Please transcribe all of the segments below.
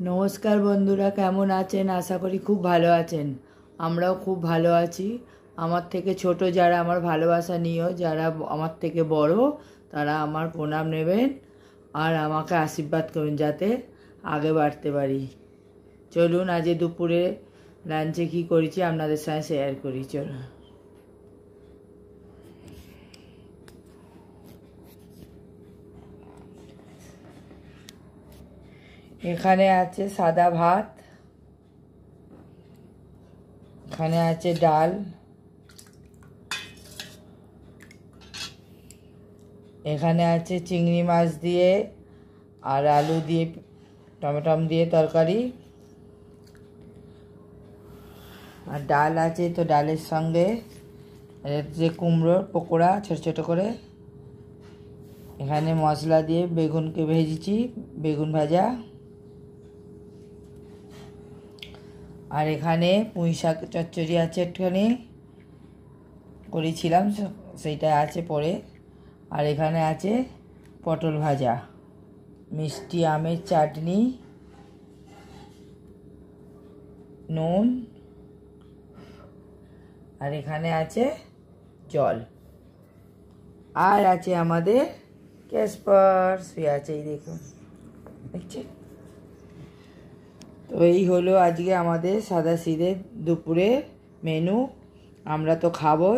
নমস্কার বন্ধুরা, কেমন আছেন? আশা করি খুব ভালো আছেন। আমরাও খুব ভালো আছি। আমার থেকে ছোট যারা আমার ভালোবাসা নিও, যারা আমার থেকে বড় তারা আমার প্রণাম নেবেন আর আমাকে আশীর্বাদ করুন যাতে আগে বাড়তে পারি। চলুন আজ দুপুরে লাঞ্চে কী করেছি আপনাদের সঙ্গে শেয়ার করি। চলুন। এখানে আছে সাদা ভাত, এখানে আছে ডাল, এখানে আছে চিংড়ি মাছ দিয়ে আর আলু দিয়ে টমেটো দিয়ে তরকারি, আর ডাল আছে। তো ডালের সঙ্গে যে কুমড়োর পকোড়া ছোটো ছোটো করে, এখানে মশলা দিয়ে বেগুনকে ভেজেছি, বেগুন ভাজা, আর এখানে পুঁই শাক চচ্চড়ি আছে একটুখানি করেছিলাম, সেইটা আছে পরে, আর এখানে আছে পটল ভাজা, মিষ্টি আমের চাটনি, নুন, আর এখানে আছে জল, আর আছে আমাদের ক্যাসপার শুয়ে আছে, এই দেখুন, দেখছেন? তো এই হলো আজকে আমাদের সাদাসিধে দুপুরে মেনু। আমরা তো খাবো,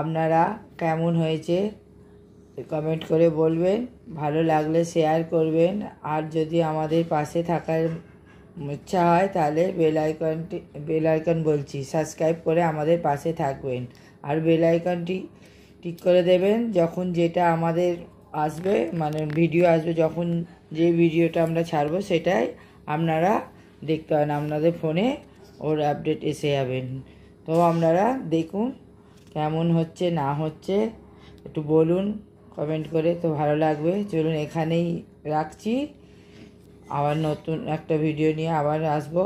আপনারা কেমন হয়েছে কমেন্ট করে বলবেন, ভালো লাগলে শেয়ার করবেন, আর যদি আমাদের পাশে থাকার ইচ্ছা হয় তাহলে বেল আইকন বলছি সাবস্ক্রাইব করে আমাদের পাশে থাকবেন, আর বেল আইকনটি টিক করে দেবেন যখন যেটা আমাদের আসবে, মানে ভিডিও আসবে, যখন যে ভিডিওটা আমরা ছাড়বো সেটাই আপনারা দেখতে পান, আপনাদের ফোনে ওর আপডেট এসে যাবেন। তো আপনারা দেখুন কেমন হচ্ছে না হচ্ছে একটু বলুন কমেন্ট করে, তো ভালো লাগবে। চলুন এখানেই রাখছি, আবার নতুন একটা ভিডিও নিয়ে আবার আসবো।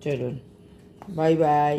চলুন, বাই বাই।